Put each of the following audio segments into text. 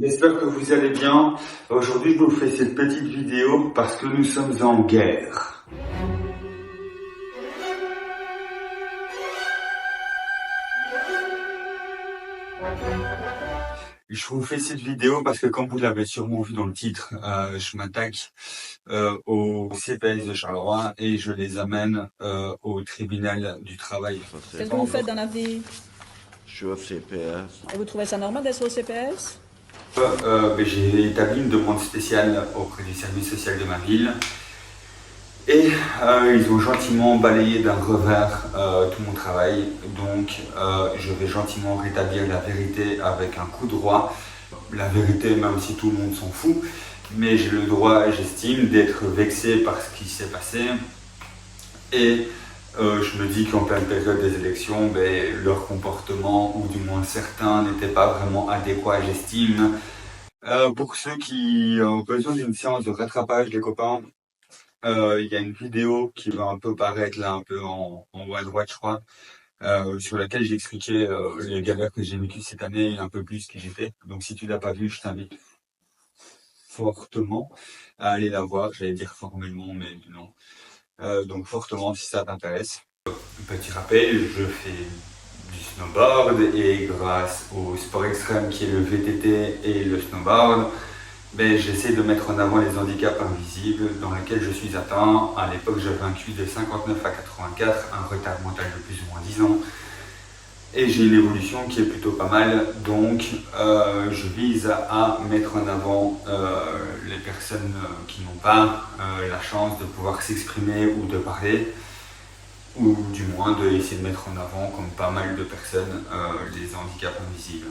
J'espère que vous allez bien. Aujourd'hui, je vous fais cette petite vidéo parce que nous sommes en guerre. Je vous fais cette vidéo parce que, comme vous l'avez sûrement vu dans le titre, je m'attaque au CPS de Charleroi et je les amène au tribunal du travail. Qu'est-ce que vous faites dans la vie? Je suis au CPS. Et vous trouvez ça normal d'être au CPS? J'ai établi une demande spéciale auprès du service social de ma ville et ils ont gentiment balayé d'un revers tout mon travail. Donc je vais gentiment rétablir la vérité avec un coup droit. La vérité, même si tout le monde s'en fout, mais j'ai le droit, j'estime, d'être vexé par ce qui s'est passé. Et je me dis qu'en pleine période des élections, leur comportement, ou du moins certains, n'était pas vraiment adéquat, j'estime. Pour ceux qui ont besoin d'une séance de rattrapage, les copains, il y a une vidéo qui va un peu paraître là, un peu en haut à droite, je crois, sur laquelle j'ai expliqué les galères que j'ai vécues cette année et un peu plus qui j'étais. Donc si tu l'as pas vu, je t'invite fortement à aller la voir. J'allais dire formellement, mais non. Donc fortement si ça t'intéresse. Petit rappel, je fais du snowboard et grâce au sport extrême qui est le VTT et le snowboard, j'essaie de mettre en avant les handicaps invisibles dans lesquels je suis atteint. À l'époque, j'avais un QI de 59 à 84, un retard mental de plus ou moins 10 ans. Et j'ai une évolution qui est plutôt pas mal, donc je vise à mettre en avant les personnes qui n'ont pas la chance de pouvoir s'exprimer ou de parler, ou du moins d'essayer de mettre en avant, comme pas mal de personnes, les handicaps invisibles.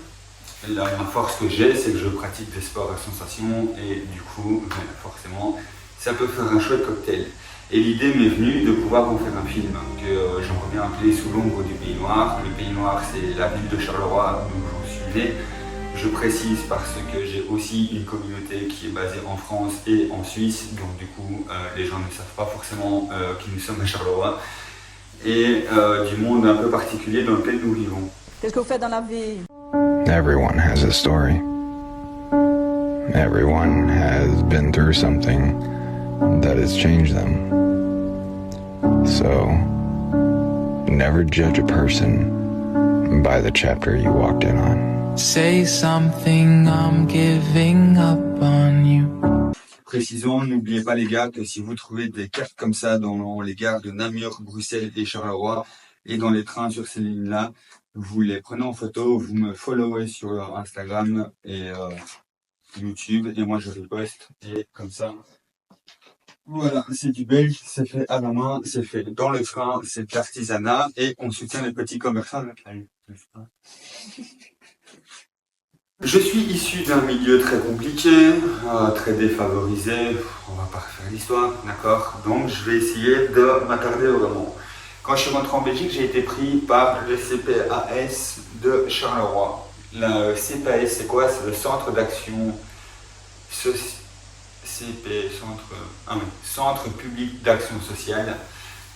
La force que j'ai, c'est que je pratique des sports à sensation et du coup, forcément, ça peut faire un chouette cocktail. Et l'idée m'est venue de pouvoir en faire un film que j'aimerais bien appeler Sous l'ombre du Pays Noir. Le Pays Noir, c'est la ville de Charleroi où je suis né. Je précise parce que j'ai aussi une communauté qui est basée en France et en Suisse. Donc du coup, les gens ne savent pas forcément qui nous sommes à Charleroi. Et du monde un peu particulier dans lequel nous vivons. Qu'est-ce que vous faites dans la vie? Everyone has a story. Everyone has been through something that has changed them. So, never judge a person by the chapter you walked in on. Say something, I'm giving up on you. Précisons, n'oubliez pas les gars que si vous trouvez des cartes comme ça dans les gares de Namur, Bruxelles et Charleroi et dans les trains sur ces lignes-là, vous les prenez en photo, vous me followez sur Instagram et YouTube et moi je reposte et comme ça. Voilà, c'est du belge, c'est fait à la main, c'est fait dans le train, c'est de l'artisanat et on soutient les petits commerçants. Je suis issu d'un milieu très compliqué, très défavorisé, on va pas refaire l'histoire, d'accord? Donc je vais essayer de m'attarder vraiment. Quand je suis rentré en Belgique, j'ai été pris par le CPAS de Charleroi. Le CPAS, c'est quoi? C'est le Centre d'Action Centre Public d'Action Sociale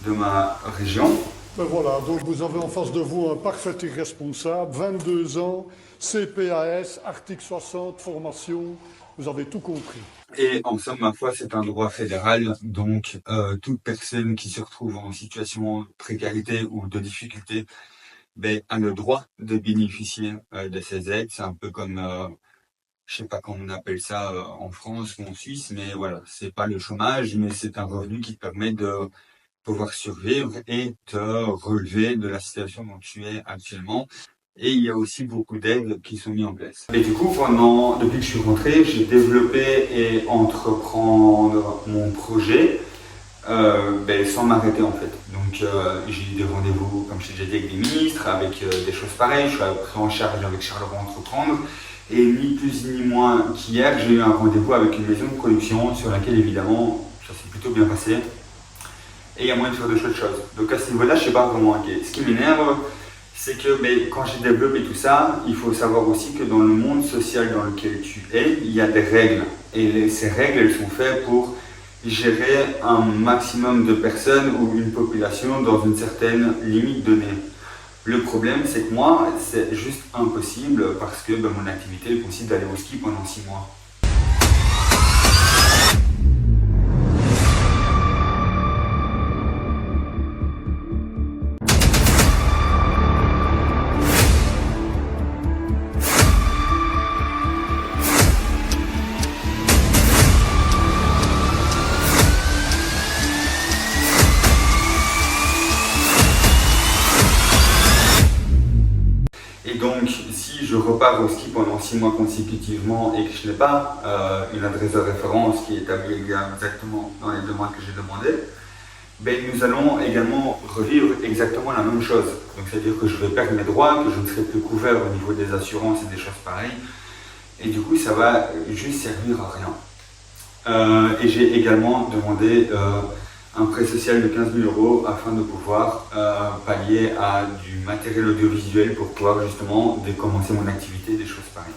de ma région. Voilà, donc vous avez en face de vous un parfait irresponsable, 22 ans, CPAS, article 60, formation, vous avez tout compris. Et en somme, ma foi, c'est un droit fédéral, donc toute personne qui se retrouve en situation de précarité ou de difficulté a le droit de bénéficier de ces aides. C'est un peu comme, je sais pas comment on appelle ça en France ou en Suisse, mais voilà, c'est pas le chômage, mais c'est un revenu qui te permet de pouvoir survivre et te relever de la situation dont tu es actuellement. Et il y a aussi beaucoup d'aides qui sont mises en place. Et du coup, depuis que je suis rentré, j'ai développé et entreprendre mon projet sans m'arrêter en fait. Donc j'ai eu des rendez-vous, comme je t'ai déjà dit, avec des ministres, avec des choses pareilles. Je suis pris en charge avec Charleroi Entreprendre. Et ni plus ni moins qu'hier, j'ai eu un rendez-vous avec une maison de production sur laquelle évidemment ça s'est plutôt bien passé. Et il y a moyen de faire de chouettes choses. Donc à ce niveau-là, je ne sais pas vraiment inquiet. Ce qui m'énerve, c'est que quand j'ai développé tout ça, il faut savoir aussi que dans le monde social dans lequel tu es, il y a des règles. Et ces règles, elles sont faites pour gérer un maximum de personnes ou une population dans une certaine limite donnée. Le problème, c'est que moi, c'est juste impossible parce que mon activité consiste d'aller au ski pendant 6 mois. Et donc, si je repars au ski pendant 6 mois consécutivement et que je n'ai pas une adresse de référence qui est établie exactement dans les demandes que j'ai demandées, ben, nous allons également revivre exactement la même chose. Donc, c'est-à-dire que je vais perdre mes droits, que je ne serai plus couvert au niveau des assurances et des choses pareilles. Et du coup, ça va juste servir à rien. Et j'ai également demandé un prêt social de 15 000 € afin de pouvoir pallier à du matériel audiovisuel pour pouvoir justement commencer mon activité, des choses pareilles.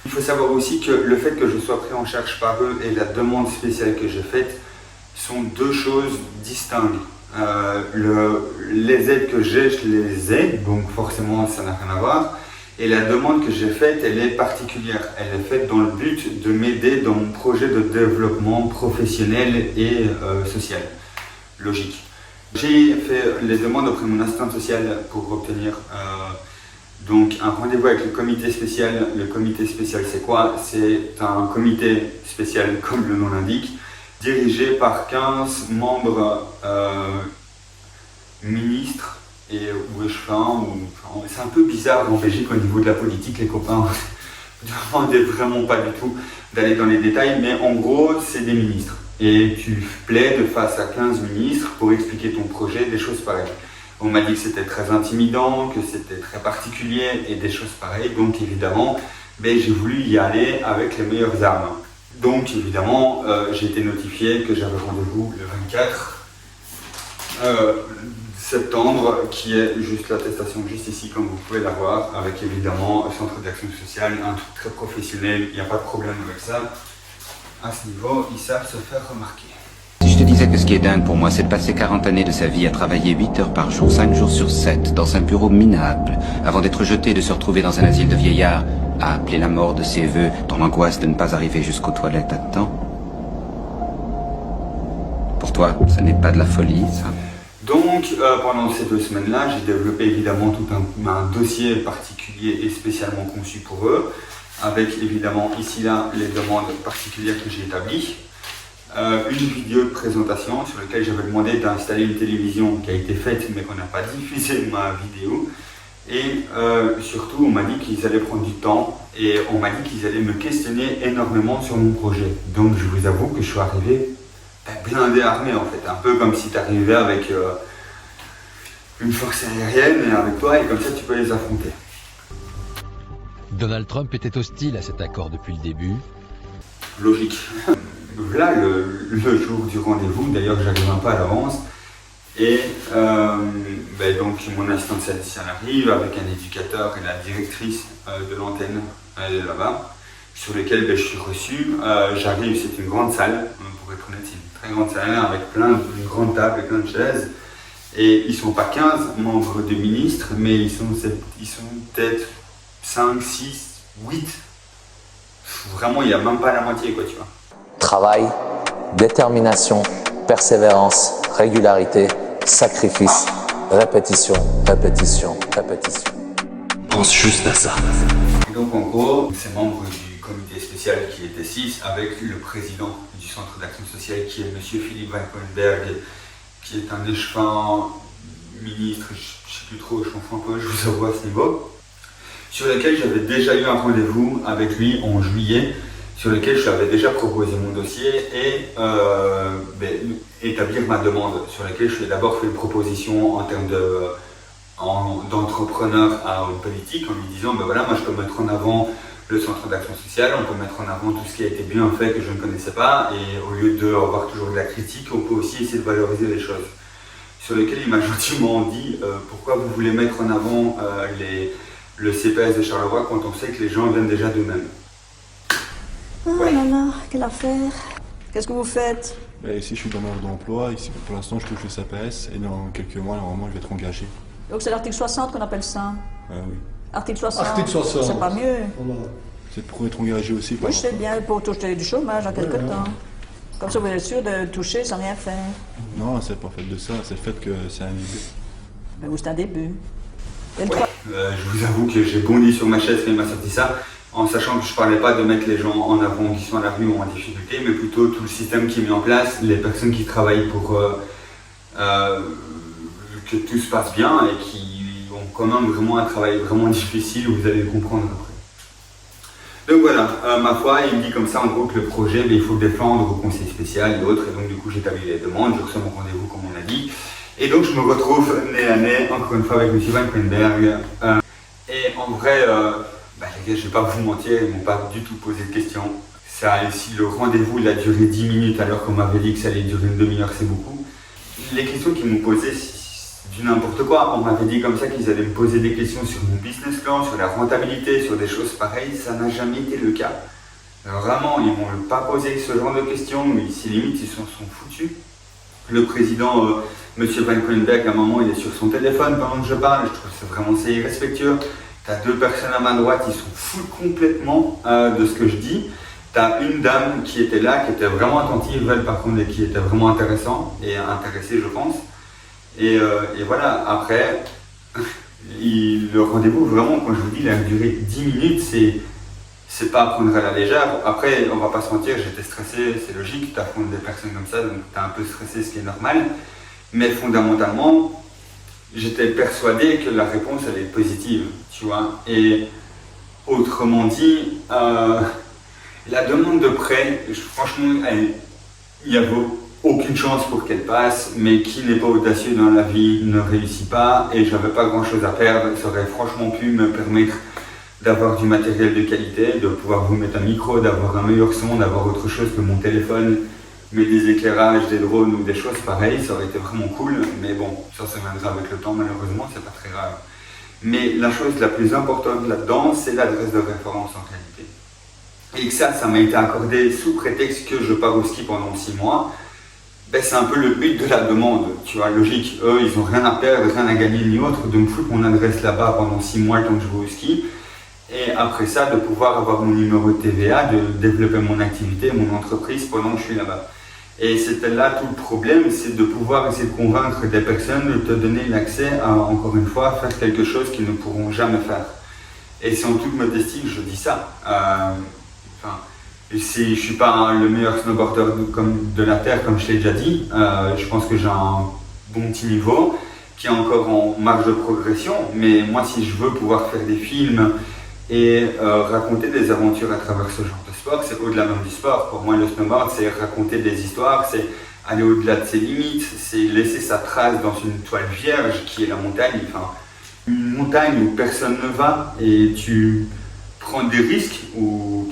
Il faut savoir aussi que le fait que je sois pris en charge par eux et la demande spéciale que j'ai faite sont deux choses distinctes. Les aides que j'ai, je les ai, donc forcément ça n'a rien à voir. Et la demande que j'ai faite, elle est particulière. Elle est faite dans le but de m'aider dans mon projet de développement professionnel et social. Logique. J'ai fait les demandes auprès de mon assistante sociale pour obtenir donc un rendez-vous avec le comité spécial. Le comité spécial, c'est quoi? C'est un comité spécial, comme le nom l'indique, dirigé par 15 membres ministres et ou échevins. C'est un peu bizarre en Belgique au niveau de la politique, les copains. Ne demandez vraiment pas du tout d'aller dans les détails, mais en gros, c'est des ministres. Et tu plaides face à 15 ministres pour expliquer ton projet, des choses pareilles. On m'a dit que c'était très intimidant, que c'était très particulier et des choses pareilles. Donc évidemment, j'ai voulu y aller avec les meilleures armes. Donc évidemment, j'ai été notifié que j'avais rendez-vous le 24 septembre, qui est juste l'attestation juste ici, comme vous pouvez la voir, avec évidemment un centre d'action sociale, un truc très professionnel, il n'y a pas de problème avec ça. À ce niveau, ils savent se faire remarquer. Si je te disais que ce qui est dingue pour moi, c'est de passer 40 années de sa vie à travailler 8 heures par jour, 5 jours sur 7, dans un bureau minable, avant d'être jeté et de se retrouver dans un asile de vieillards, à appeler la mort de ses voeux, dans l'angoisse de ne pas arriver jusqu'aux toilettes à temps. Pour toi, ce n'est pas de la folie, ça? Donc, pendant ces 2 semaines-là, j'ai développé évidemment tout un dossier particulier et spécialement conçu pour eux, avec évidemment ici là les demandes particulières que j'ai établies, une vidéo de présentation sur laquelle j'avais demandé d'installer une télévision qui a été faite mais qu'on n'a pas diffusé ma vidéo, et surtout on m'a dit qu'ils allaient prendre du temps et on m'a dit qu'ils allaient me questionner énormément sur mon projet. Donc je vous avoue que je suis arrivé blindé armé en fait, un peu comme si tu arrivais avec une force aérienne et avec toi, et comme ça tu peux les affronter. Donald Trump était hostile à cet accord depuis le début. Logique. Là, le jour du rendez-vous, d'ailleurs j'arrive un peu à l'avance, et donc mon assistante sociale arrive avec un éducateur et la directrice de l'antenne, elle est là-bas, sur lesquels je suis reçu. J'arrive, c'est une grande salle, pour être honnête, c'est une très grande salle avec une grande table et plein de chaises. Et ils ne sont pas 15 membres de ministres, mais ils sont peut-être 5, 6, 8. Vraiment, il n'y a même pas la moitié, quoi, tu vois. Travail, détermination, persévérance, régularité, sacrifice, répétition, répétition, répétition. Pense juste à ça. Et donc, en gros, ces membres du comité spécial qui étaient 6, avec le président du centre d'action sociale qui est M. Philippe Van Koenberg, qui est un échevin ministre, je ne sais plus trop, je confonds un peu, je vous avoue à ce niveau, sur lequel j'avais déjà eu un rendez-vous avec lui en juillet, sur lequel je lui avais déjà proposé mon dossier et établir ma demande, sur laquelle je lui ai d'abord fait une proposition en termes d'entrepreneur à homme politique, en lui disant, voilà, moi je peux mettre en avant le centre d'action sociale, on peut mettre en avant tout ce qui a été bien fait que je ne connaissais pas, et au lieu d'avoir toujours de la critique, on peut aussi essayer de valoriser les choses. Sur lequel il m'a gentiment dit, pourquoi vous voulez mettre en avant le CPS de Charleroi quand on sait que les gens viennent déjà d'eux-mêmes. Oh là là, quelle affaire. Qu'est-ce que vous faites? Ici, je suis dans l'offre d'emploi. Ici, pour l'instant, je touche le CPS et dans quelques mois, normalement, je vais être engagé. Donc c'est l'article 60 qu'on appelle ça. Ah oui. Article 60. Article 60. C'est pas mieux. Voilà. C'est pour être engagé aussi. Oui, je sais bien, pour toucher du chômage en quelque Ouais, temps. Comme ça, vous êtes sûr de toucher sans rien faire. Non, c'est pas fait de ça, c'est le fait que c'est un début. Mais c'est un début. Et le Je vous avoue que j'ai bondi sur ma chaise quand il m'a sorti ça, en sachant que je parlais pas de mettre les gens en avant qui sont à la rue ou en difficulté, mais plutôt tout le système qui est mis en place, les personnes qui travaillent pour que tout se passe bien et qui ont quand même vraiment un travail vraiment difficile, vous allez le comprendre après. Donc voilà, ma foi, il me dit comme ça en gros que le projet, il faut le défendre au conseil spécial et autres, et donc du coup j'établis les demandes, je reçois mon rendez-vous comme on l'a dit, et donc je me retrouve nez à nez, encore une fois avec M. Van Quenberg, et en vrai, les gars, je vais pas vous mentir, ils m'ont pas du tout posé de questions. Ça, si le rendez-vous il a duré 10 minutes alors qu'on m'avait dit que ça allait durer une demi-heure, c'est beaucoup. Les questions qu'ils m'ont posées, c'est du n'importe quoi. On m'avait dit comme ça qu'ils allaient me poser des questions sur mon business plan, sur la rentabilité, sur des choses pareilles. Ça n'a jamais été le cas. Vraiment, ils m'ont pas posé ce genre de questions, mais ici limite, ils sont foutus. Le président, M. Van Quenberg, à un moment, il est sur son téléphone pendant que je parle. Je trouve que c'est vraiment irrespectueux. T'as deux personnes à ma droite, ils sont fous complètement de ce que je dis. T'as une dame qui était là, qui était vraiment attentive, elle par contre, et qui était vraiment intéressante et intéressée, je pense. Et voilà, après, le rendez-vous, vraiment, quand je vous dis, il a duré 10 minutes, c'est pas à prendre à la légère. Après, on va pas se mentir, j'étais stressé, c'est logique, tu affrontes des personnes comme ça, donc tu es un peu stressé, ce qui est normal. Mais fondamentalement, j'étais persuadé que la réponse allait être positive, tu vois. Et autrement dit, la demande de prêt, franchement, il n'y avait aucune chance pour qu'elle passe, mais qui n'est pas audacieux dans la vie ne réussit pas, et j'avais pas grand chose à perdre. Ça aurait franchement pu me permettre d'avoir du matériel de qualité, de pouvoir vous mettre un micro, d'avoir un meilleur son, d'avoir autre chose que mon téléphone, mais des éclairages, des drones ou des choses pareilles, ça aurait été vraiment cool, mais bon, ça viendra avec le temps, malheureusement, c'est pas très grave. Mais la chose la plus importante là-dedans, c'est l'adresse de référence en réalité. Et que ça m'a été accordé sous prétexte que je pars au ski pendant 6 mois, c'est un peu le but de la demande, tu vois, logique. Eux, ils n'ont rien à perdre, rien à gagner ni autre, de me foutre mon adresse là-bas pendant 6 mois tant que je vais au ski. Et après ça, de pouvoir avoir mon numéro de TVA, de développer mon activité, mon entreprise pendant que je suis là-bas. Et c'était là tout le problème, c'est de pouvoir essayer de convaincre des personnes de te donner l'accès à, encore une fois, faire quelque chose qu'ils ne pourront jamais faire. Et c'est en toute modestie que je dis ça. Je ne suis pas le meilleur snowboarder de la Terre, comme je l'ai déjà dit. Je pense que j'ai un bon petit niveau qui est encore en marge de progression. Mais moi, si je veux pouvoir faire des films et raconter des aventures à travers ce genre de sport, c'est au-delà même du sport. Pour moi, le snowboard, c'est raconter des histoires, c'est aller au-delà de ses limites, c'est laisser sa trace dans une toile vierge qui est la montagne. Enfin, une montagne où personne ne va et tu prends des risques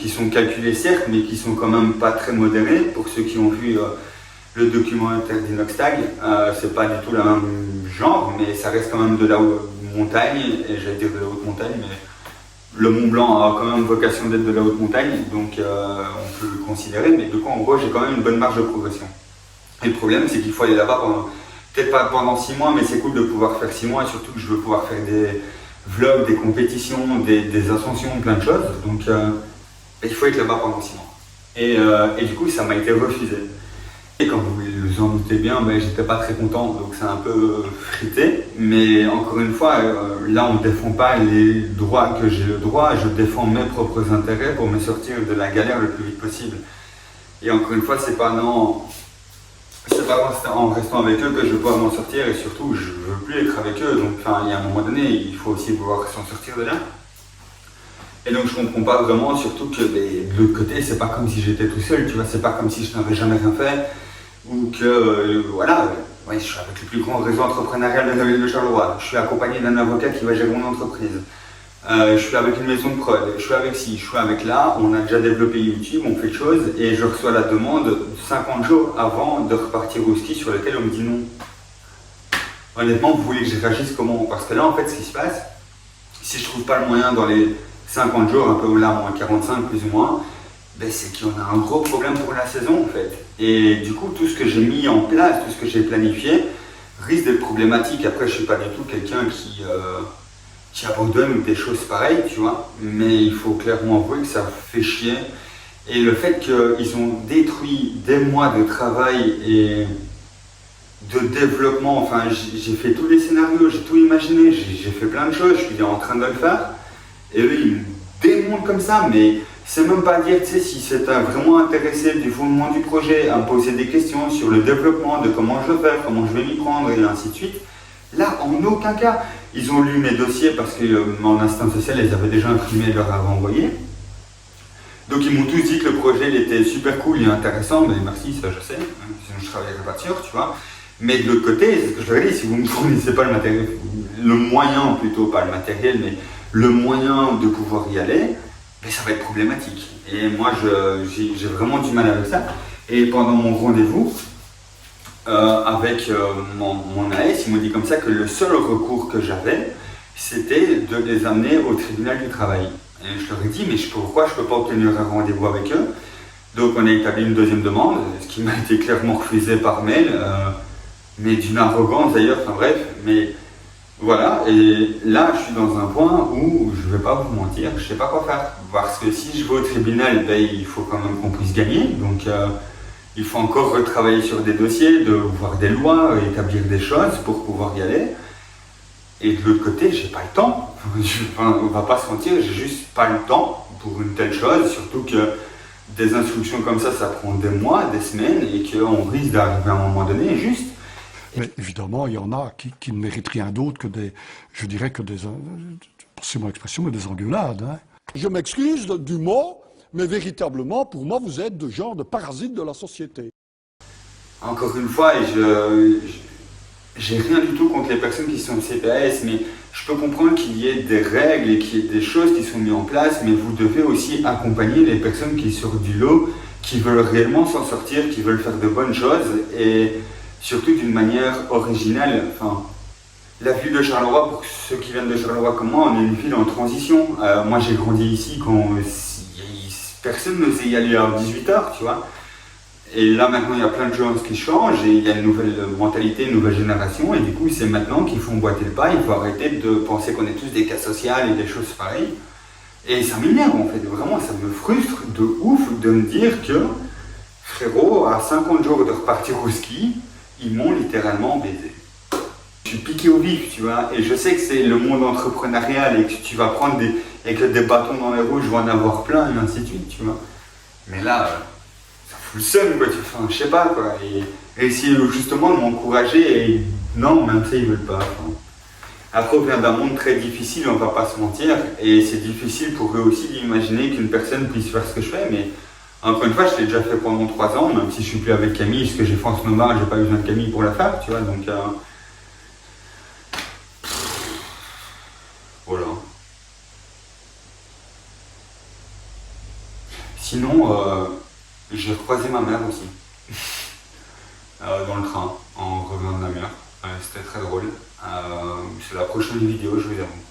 qui sont calculés certes, mais qui sont quand même pas très modérés. Pour ceux qui ont vu le documentaire d'Inoxtag, c'est pas du tout le même genre, mais ça reste quand même de la haute montagne, et j'allais dire de la haute montagne, mais le Mont Blanc a quand même vocation d'être de la haute montagne, donc on peut le considérer, mais du coup en gros j'ai quand même une bonne marge de progression. Et le problème c'est qu'il faut aller là-bas peut-être pas pendant 6 mois, mais c'est cool de pouvoir faire 6 mois, et surtout que je veux pouvoir faire des vlogs, des compétitions, des ascensions, plein de choses, donc il faut être là-bas pendant 6 mois. Et du coup ça m'a été refusé. Et comme vous en doutez bien, j'étais pas très content, donc c'est un peu frité. Mais encore une fois, là on ne défend pas les droits que j'ai le droit, je défends mes propres intérêts pour me sortir de la galère le plus vite possible. Et encore une fois, c'est pas en restant avec eux que je vais pouvoir m'en sortir, et surtout je ne veux plus être avec eux, donc il y a un moment donné, il faut aussi pouvoir s'en sortir de là. Et donc je comprends pas vraiment, surtout que de l'autre côté, c'est pas comme si j'étais tout seul, tu vois, c'est pas comme si je n'avais jamais rien fait, ou que, je suis avec le plus grand réseau entrepreneurial de la ville de Charleroi, je suis accompagné d'un avocat qui va gérer mon entreprise, je suis avec une maison de prod, je suis avec ci, je suis avec là, on a déjà développé YouTube, on fait de choses, et je reçois la demande 50 jours avant de repartir au ski sur lequel on me dit non. Honnêtement, vous voulez que je réagisse comment? Parce que là, en fait, ce qui se passe, si je trouve pas le moyen dans les 50 jours, un peu là, moins 45 plus ou moins, c'est qu'on a un gros problème pour la saison en fait. Et du coup, tout ce que j'ai mis en place, tout ce que j'ai planifié, risque d'être problématique. Après, je suis pas du tout quelqu'un qui abandonne des choses pareilles, tu vois. Mais il faut clairement avouer que ça fait chier. Et le fait qu'ils ont détruit des mois de travail et de développement, enfin, j'ai fait tous les scénarios, j'ai tout imaginé, j'ai fait plein de choses, je suis en train de le faire. Et eux, ils me démontent comme ça, mais c'est même pas dire, tu sais, si c'est vraiment intéressé du fondement du projet, à me poser des questions sur le développement, de comment je vais faire, comment je vais m'y prendre, et ainsi de suite. Là, en aucun cas, ils ont lu mes dossiers parce que mon instinct social les avait déjà imprimés et leur avait envoyé. Donc ils m'ont tous dit que le projet il était super cool et intéressant, mais merci, ça je sais, hein, sinon je travaillerais pas sûr, tu vois. Mais de l'autre côté, c'est ce que je leur ai dit, si vous ne me fournissez pas le matériel, le moyen plutôt, pas le matériel, mais le moyen de pouvoir y aller, ben, ça va être problématique. Et moi, j'ai vraiment du mal avec ça. Et pendant mon rendez-vous avec mon AS, il m'a dit comme ça que le seul recours que j'avais, c'était de les amener au tribunal du travail. Et je leur ai dit, mais pourquoi je ne peux pas obtenir un rendez-vous avec eux? Donc on a établi une deuxième demande, ce qui m'a été clairement refusé par mail, mais d'une arrogance d'ailleurs, enfin bref, mais voilà, et là je suis dans un point où je ne vais pas vous mentir, je ne sais pas quoi faire, parce que si je vais au tribunal, ben, il faut quand même qu'on puisse gagner, donc il faut encore retravailler sur des dossiers, de voir des lois, établir des choses pour pouvoir y aller. Et de l'autre côté, j'ai pas le temps. Enfin, on va pas se mentir, j'ai juste pas le temps pour une telle chose, surtout que des instructions comme ça prend des mois, des semaines, et qu'on risque d'arriver à un moment donné juste. Mais évidemment, il y en a qui ne méritent rien d'autre que des, je dirais que des, c'est mon expression, mais des engueulades. Hein. Je m'excuse du mot, mais véritablement, pour moi, vous êtes de genre de parasite de la société. Encore une fois, et j'ai rien du tout contre les personnes qui sont CPAS, mais je peux comprendre qu'il y ait des règles et qu'il y ait des choses qui sont mises en place, mais vous devez aussi accompagner les personnes qui sortent du lot, qui veulent réellement s'en sortir, qui veulent faire de bonnes choses, et surtout d'une manière originale. Enfin, la ville de Charleroi, pour ceux qui viennent de Charleroi comme moi, on est une ville en transition. Moi j'ai grandi ici quand personne n'osait y aller à 18h, tu vois. Et là maintenant il y a plein de choses qui changent et il y a une nouvelle mentalité, une nouvelle génération, et du coup c'est maintenant qu'il faut emboîter le pas, il faut arrêter de penser qu'on est tous des cas sociaux et des choses pareilles. Et ça m'énerve en fait, vraiment ça me frustre de ouf de me dire que frérot, à 50 jours de repartir au ski, ils m'ont littéralement baisé. Je suis piqué au vif, tu vois, et je sais que c'est le monde entrepreneurial et que tu vas prendre et que des bâtons dans les roues, je vais en avoir plein et ainsi de suite, tu vois. Mais là, ça fout le seum, quoi, enfin, je sais pas, quoi. Et essayer justement de m'encourager, et non, même ça, ils veulent pas. Enfin. Après, on vient d'un monde très difficile, on va pas se mentir, et c'est difficile pour eux aussi d'imaginer qu'une personne puisse faire ce que je fais, mais encore une fois, je l'ai déjà fait pendant 3 ans, même si je suis plus avec Camille, ce que j'ai fait en snowboard, j'ai pas eu besoin de Camille pour la faire, tu vois, donc voilà. Sinon, j'ai croisé ma mère aussi, dans le train, en revenant de la mer. C'était très drôle. C'est la prochaine vidéo, je vous avoue.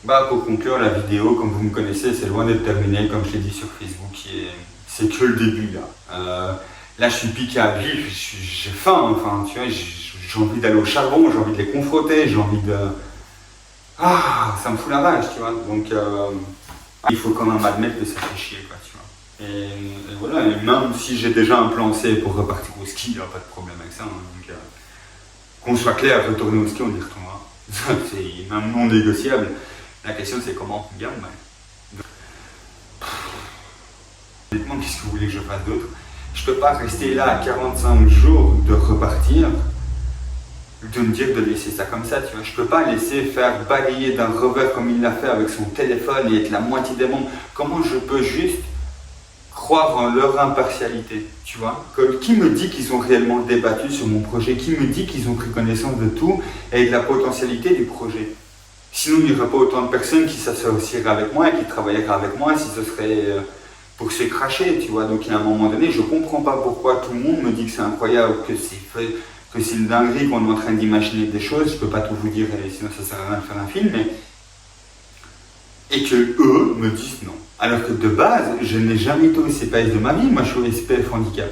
Bah, pour conclure la vidéo, comme vous me connaissez, c'est loin d'être terminé, comme je l'ai dit sur Facebook, c'est que le début là. Là, je suis piqué à vif, j'ai faim, enfin, tu vois, j'ai envie d'aller au charbon, j'ai envie de les confronter, j'ai envie de... Ah, ça me fout la rage, tu vois, donc il faut quand même admettre que ça fait chier, quoi, tu vois. Et voilà, et même si j'ai déjà un plan C pour repartir au ski, il n'y a pas de problème avec ça, hein, donc qu'on soit clair, retourner au ski, on y retournera. C'est même non négociable. La question c'est comment on gagne. Honnêtement, qu'est-ce que vous voulez que je fasse d'autre? Je peux pas rester là à 45 jours de repartir, de me dire de laisser ça comme ça, tu vois. Je peux pas laisser faire balayer d'un revers comme il l'a fait avec son téléphone et être la moitié des membres. Comment je peux juste croire en leur impartialité, tu vois? Qui me dit qu'ils ont réellement débattu sur mon projet? Qui me dit qu'ils ont pris connaissance de tout et de la potentialité du projet? Sinon, il n'y aurait pas autant de personnes qui s'associeraient avec moi et qui travailleraient avec moi si ce serait pour se cracher, tu vois. Donc, à un moment donné, je ne comprends pas pourquoi tout le monde me dit que c'est incroyable, que c'est une dinguerie, qu'on est en train d'imaginer des choses. Je ne peux pas tout vous dire, sinon ça ne sert à rien de faire un film, mais... Et que eux me disent non. Alors que de base, je n'ai jamais été au CPS de ma vie, moi je suis au SPF handicap.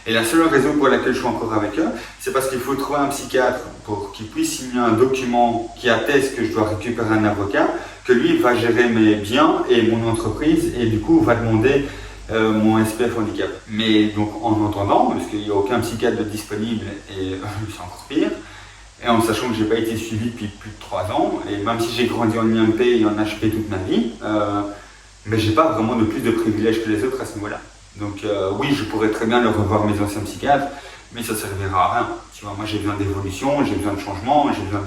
Et la seule raison pour laquelle je suis encore avec eux, c'est parce qu'il faut trouver un psychiatre pour qu'il puisse signer un document qui atteste que je dois récupérer un avocat, que lui va gérer mes biens et mon entreprise et du coup va demander mon SPF handicap. Mais donc en entendant, parce qu'il n'y a aucun psychiatre de disponible et c'est encore pire, et en sachant que je n'ai pas été suivi depuis plus de 3 ans, et même si j'ai grandi en IMP et en HP toute ma vie, mais j'ai pas vraiment de plus de privilèges que les autres à ce niveau-là. Donc oui, je pourrais très bien leur revoir mes anciens psychiatres, mais ça ne servira à rien. Tu vois, moi j'ai besoin d'évolution, j'ai besoin de changement, j'ai besoin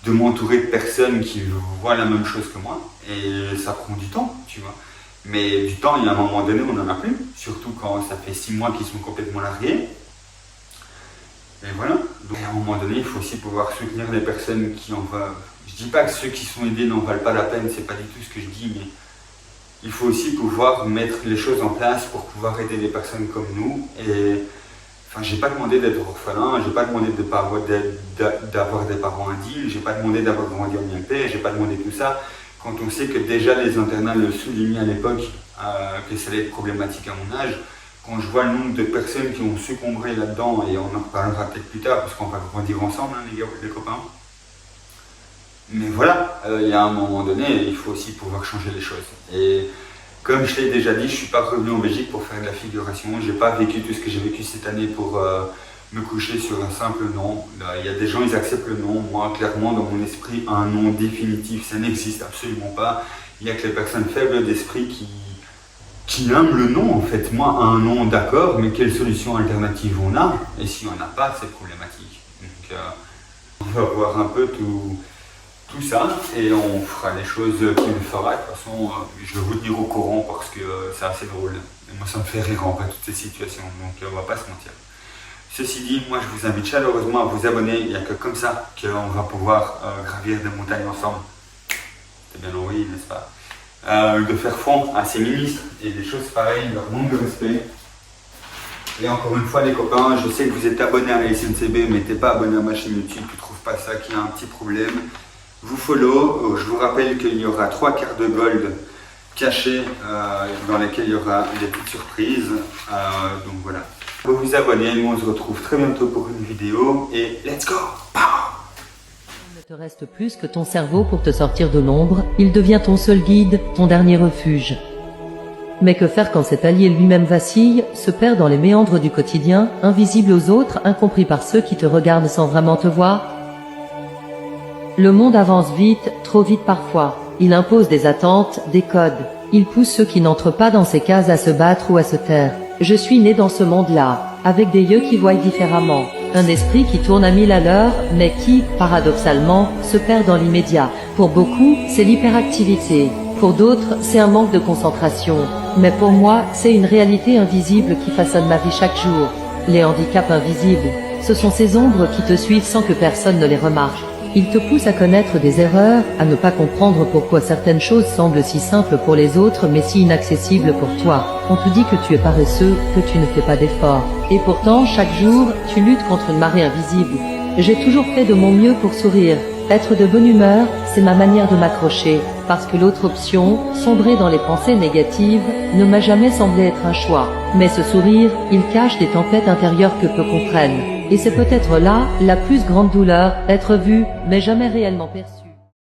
de m'entourer de personnes qui voient la même chose que moi, et ça prend du temps, tu vois. Mais du temps, il y a un moment donné, on n'en a plus, surtout quand ça fait 6 mois qu'ils sont complètement largués. Et voilà. Donc à un moment donné, il faut aussi pouvoir soutenir les personnes qui en valent. Je dis pas que ceux qui sont aidés n'en valent pas la peine, c'est pas du tout ce que je dis, mais il faut aussi pouvoir mettre les choses en place pour pouvoir aider des personnes comme nous. Et enfin, j'ai pas demandé d'être orphelin, j'ai pas demandé d'avoir des parents indignes, j'ai pas demandé d'avoir grandi en IMP, j'ai pas demandé tout ça. Quand on sait que déjà les internats le soulignaient à l'époque, que ça allait être problématique à mon âge, quand je vois le nombre de personnes qui ont succombé là-dedans, et on en reparlera peut-être plus tard, parce qu'on va grandir ensemble, hein, les copains. Mais voilà, il y a un moment donné, il faut aussi pouvoir changer les choses. Et comme je l'ai déjà dit, je ne suis pas revenu en Belgique pour faire de la figuration, je n'ai pas vécu tout ce que j'ai vécu cette année pour me coucher sur un simple nom. Il y a des gens, ils acceptent le nom. Moi, clairement, dans mon esprit, un nom définitif, ça n'existe absolument pas. Il n'y a que les personnes faibles d'esprit qui aiment le nom, en fait. Moi, un nom, d'accord, mais quelle solution alternative on a? Et si on n'a pas, c'est problématique. Donc, on va voir un peu tout ça, et on fera les choses qu'il fera. De toute façon, je vais vous tenir au courant parce que c'est assez drôle. Et moi, ça me fait rire en fait, toutes ces situations. Donc, on va pas se mentir. Ceci dit, moi je vous invite chaleureusement à vous abonner, il n'y a que comme ça qu'on va pouvoir gravir des montagnes ensemble. C'est bien envoyé, n'est-ce pas? De faire front à ces ministres et des choses pareilles, leur manque de respect. Et encore une fois les copains, je sais que vous êtes abonnés à la SNCB, mais t'es pas abonné à ma chaîne YouTube, tu trouves pas ça qu'il y a un petit problème. Vous follow, je vous rappelle qu'il y aura 3 cartes de gold cachées dans lesquelles il y aura des petites surprises. Donc voilà. Vous vous abonnez, nous on se retrouve très bientôt pour une vidéo et let's go! Il ne te reste plus que ton cerveau pour te sortir de l'ombre, il devient ton seul guide, ton dernier refuge. Mais que faire quand cet allié lui-même vacille, se perd dans les méandres du quotidien, invisible aux autres, incompris par ceux qui te regardent sans vraiment te voir? Le monde avance vite, trop vite parfois. Il impose des attentes, des codes. Il pousse ceux qui n'entrent pas dans ces cases à se battre ou à se taire. Je suis né dans ce monde-là, avec des yeux qui voient différemment, un esprit qui tourne à 1000 à l'heure, mais qui, paradoxalement, se perd dans l'immédiat. Pour beaucoup, c'est l'hyperactivité. Pour d'autres, c'est un manque de concentration. Mais pour moi, c'est une réalité invisible qui façonne ma vie chaque jour. Les handicaps invisibles, ce sont ces ombres qui te suivent sans que personne ne les remarque. Ils te poussent à connaître des erreurs, à ne pas comprendre pourquoi certaines choses semblent si simples pour les autres mais si inaccessibles pour toi. On te dit que tu es paresseux, que tu ne fais pas d'efforts. Et pourtant, chaque jour, tu luttes contre une marée invisible. J'ai toujours fait de mon mieux pour sourire. Être de bonne humeur, c'est ma manière de m'accrocher, parce que l'autre option, sombrer dans les pensées négatives, ne m'a jamais semblé être un choix. Mais ce sourire, il cache des tempêtes intérieures que peu comprennent. Et c'est peut-être là, la plus grande douleur, être vu, mais jamais réellement perçu.